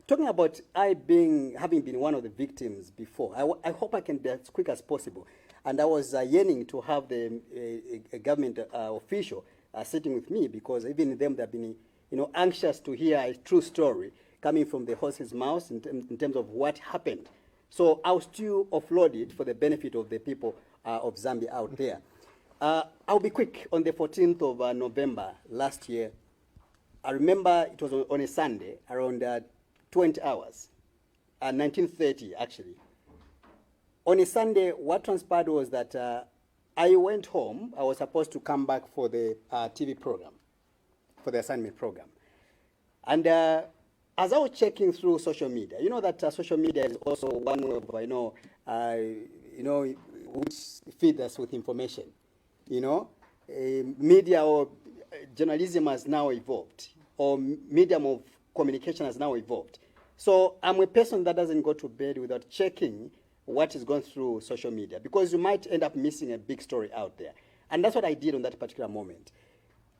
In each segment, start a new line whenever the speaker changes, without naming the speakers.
talking about having been one of the victims before, I hope I can be as quick as possible. And I was yearning to have a government official sitting with me, because even them, they've been, anxious to hear a true story coming from the horse's mouth in terms of what happened. So I'll still offload it for the benefit of the people of Zambia out there. I'll be quick. On the 14th of November last year, I remember it was on a Sunday, around 20 hours, 19:30 actually. On a Sunday, what transpired was that I went home. I was supposed to come back for the TV program, for the assignment program. And as I was checking through social media, you know that social media is also one way of, which feeds us with information. Media or journalism has now evolved, or medium of communication has now evolved. So I'm a person that doesn't go to bed without checking what is going through social media, because you might end up missing a big story out there. And that's what I did on that particular moment.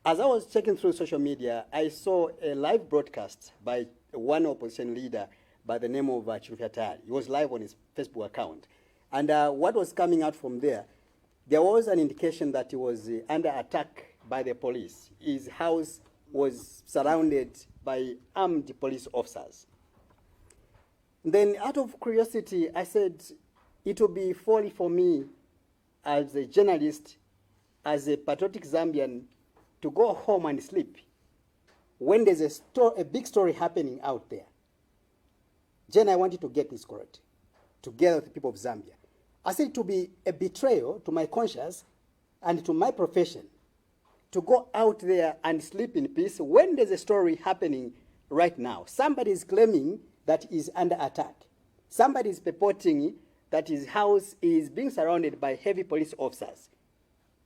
As I was checking through social media, I saw a live broadcast by one opposition leader by the name of Chirufyatali. He was live on his Facebook account. And what was coming out from there was an indication that he was under attack by the police. His house was surrounded by armed police officers. Then, out of curiosity, I said, it would be folly for me as a journalist, as a patriotic Zambian, to go home and sleep when there's a big story happening out there. Jen, I want you to get this correct, together with the people of Zambia. I said it would be a betrayal to my conscience and to my profession to go out there and sleep in peace when there's a story happening right now. Somebody is claiming that is under attack. Somebody is purporting that his house is being surrounded by heavy police officers.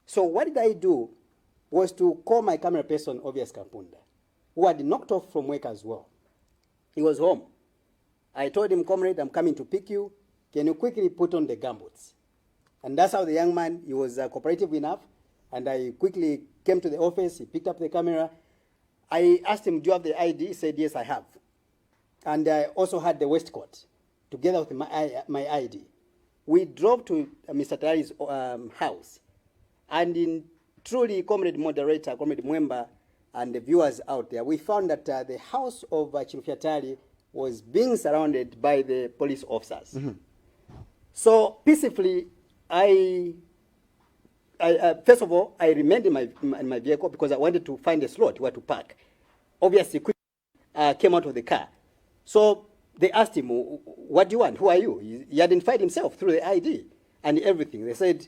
So what did I do was to call my camera person, Obvious Kapunda, who had knocked off from work as well. He was home. I told him, comrade, I'm coming to pick you. Can you quickly put on the gumboots? And that's how the young man, he was cooperative enough. And I quickly came to the office. He picked up the camera. I asked him, do you have the ID? He said, yes, I have. And I also had the waistcoat, together with my ID. We drove to Mr. Tari's house. And in truly, comrade moderator, comrade Mwemba, and the viewers out there, we found that the house of Chirufyatali was being surrounded by the police officers. Mm-hmm. So peacefully, first of all, I remained in my vehicle because I wanted to find a slot where to park. Obviously, quickly came out of the car. So they asked him, what do you want? Who are you? He identified himself through the ID and everything. They said,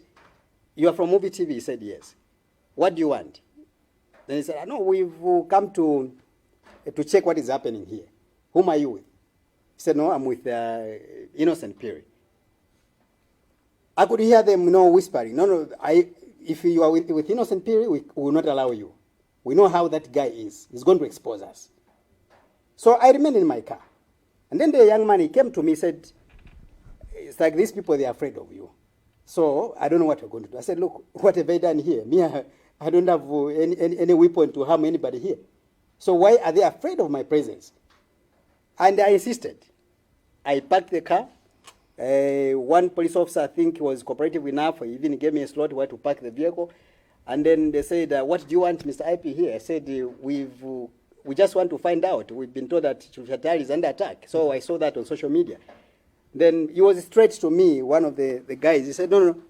you are from Movie TV? He said, yes. What do you want? Then he said, no, we've come to check what is happening here. Whom are you with? He said, no, I'm with Innocent Perry. I could hear them whispering. No, if you are with Innocent Perry, we will not allow you. We know how that guy is. He's going to expose us. So I remained in my car. And then the young man, he came to me, said, it's like these people, they're afraid of you. So I don't know what you're going to do. I said, look, what have I done here? Me, I don't have any weapon to harm anybody here. So why are they afraid of my presence? And I insisted. I parked the car. One police officer, I think, was cooperative enough. He even gave me a slot where to park the vehicle. And then they said, what do you want, Mr. IP, here? I said, we just want to find out. We've been told that Chirufyatali is under attack. So I saw that on social media. Then he was straight to me, one of the guys. He said, no,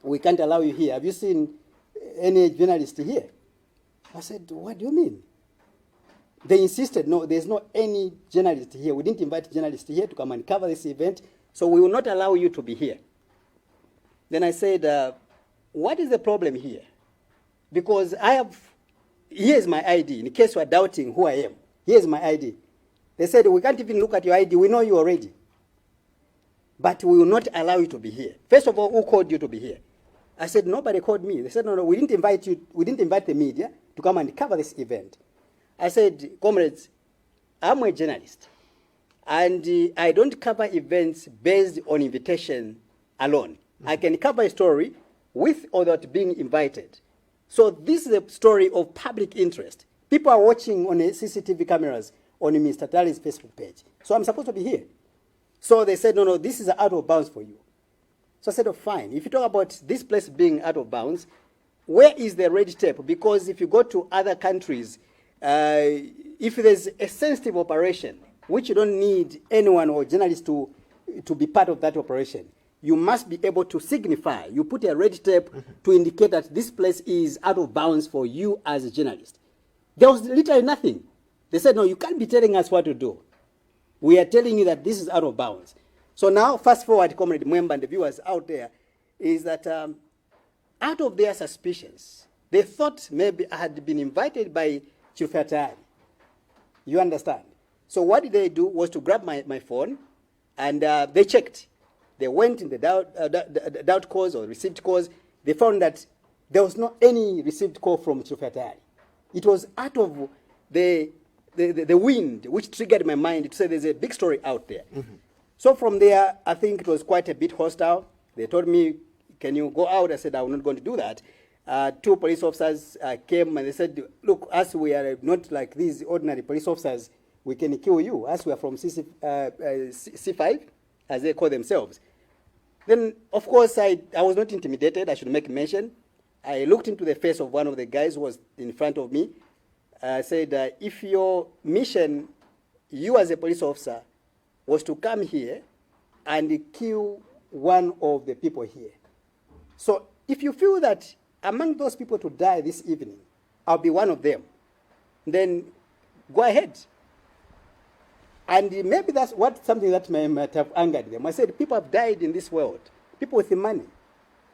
we can't allow you here. Have you seen any journalist here? I said, what do you mean? They insisted, no, there's not any journalist here. We didn't invite journalists here to come and cover this event, so we will not allow you to be here. Then I said, what is the problem here? Because here's my ID, in case you are doubting who I am. Here's my ID. They said, we can't even look at your ID. We know you already. But we will not allow you to be here. First of all, who called you to be here? I said, nobody called me. They said, no, we didn't invite you. We didn't invite the media to come and cover this event. I said, comrades, I'm a journalist. And I don't cover events based on invitation alone. Mm-hmm. I can cover a story with or without being invited. So this is a story of public interest. People are watching on CCTV cameras on Mr. Tali's Facebook page. So I'm supposed to be here. So they said, no, this is out of bounds for you. So I said, oh, fine. If you talk about this place being out of bounds, where is the red tape? Because if you go to other countries, if there's a sensitive operation, which you don't need anyone or journalist to be part of that operation, you must be able to signify. You put a red tape to indicate that this place is out of bounds for you as a journalist. There was literally nothing. They said, no, you can't be telling us what to do. We are telling you that this is out of bounds. So now, fast forward, Comrade Mwemba and the viewers out there, is that out of their suspicions, they thought maybe I had been invited by Chief Hatari. You understand? So what did they do was to grab my phone, and they checked. They went in the doubt calls or received calls. They found that there was not any received call from Chief Hatari. It was out of the wind, which triggered my mind to say there's a big story out there. So from there, I think it was quite a bit hostile. They told me, can you go out? I said, I'm not going to do that. 2 police officers came and they said, look, as we are not like these ordinary police officers, we can kill you, as we are from C5, as they call themselves. Then, of course, I was not intimidated. I should make mention. I looked into the face of one of the guys who was in front of me. I said, if your mission, you as a police officer, was to come here and kill one of the people here. So if you feel that among those people to die this evening, I'll be one of them, then go ahead. And maybe that's something that might have angered them. I said, people have died in this world. People with money,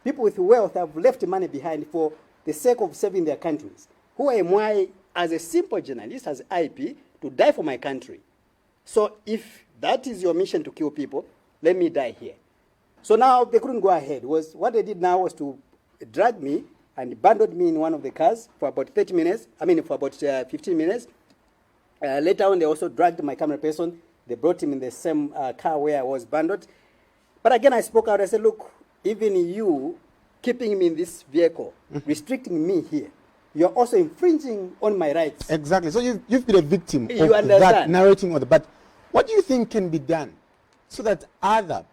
people with wealth have left money behind for the sake of saving their countries. Who am I, as a simple journalist, as IP, to die for my country? So if that is your mission, to kill people, let me die here. So now they couldn't go ahead. What they did now was to drag me and abandoned me in one of the cars for about 15 minutes. Later on, they also dragged my camera person. They brought him in the same car where I was abandoned. But again, I spoke out. I said, look, even you keeping me in this vehicle, restricting me here, you're also infringing on my rights.
Exactly. So you've been a victim of that narrating. But what do you think can be done so that other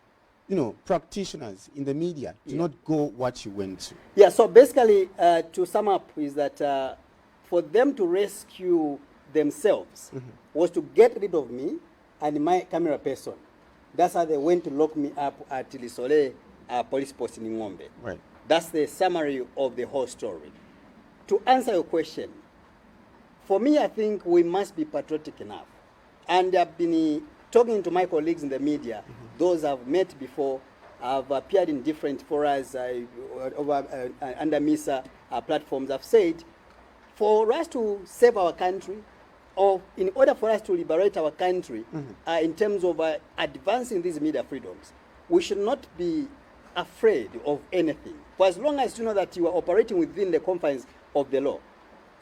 practitioners in the media do not go what you went to?
Yeah, so basically, to sum up, is that for them to rescue themselves was to get rid of me and my camera person. That's how they went to lock me up at Lisole police post in Ngombe.
Right.
That's the summary of the whole story. To answer your question, for me, I think we must be patriotic enough. And I've been talking to my colleagues in the media, those I've met before. I've appeared in different forums under MISA platforms. I've said, for us to save our country, or in order for us to liberate our country in terms of advancing these media freedoms, we should not be afraid of anything. For as long as you know that you are operating within the confines of the law.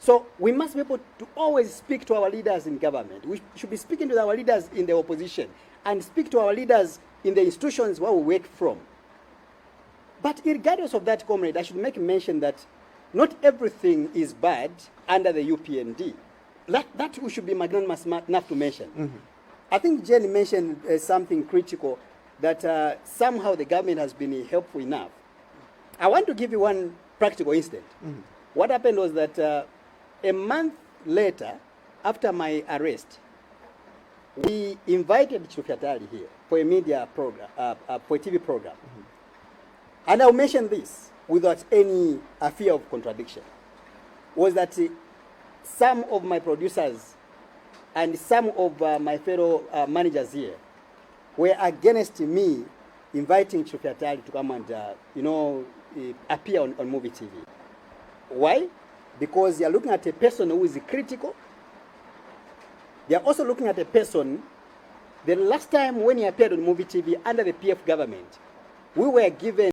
So we must be able to always speak to our leaders in government. We should be speaking to our leaders in the opposition and speak to our leaders in the institutions where we work from. But regardless of that, comrade, I should make mention that not everything is bad under the UPND. That we should be magnanimous enough to mention. I think Jenny mentioned something critical, that somehow the government has been helpful enough. I want to give you one practical incident. What happened was that a month later, after my arrest, we invited Chief Hatari here for a media program, for a TV program. And I'll mention this without any fear of contradiction, was that some of my producers and some of my fellow managers here were against me inviting Chief Hatari to come and appear on movie TV. Why? Because they are looking at a person who is critical. They are also looking at a person. The last time when he appeared on movie TV under the PF government, we were given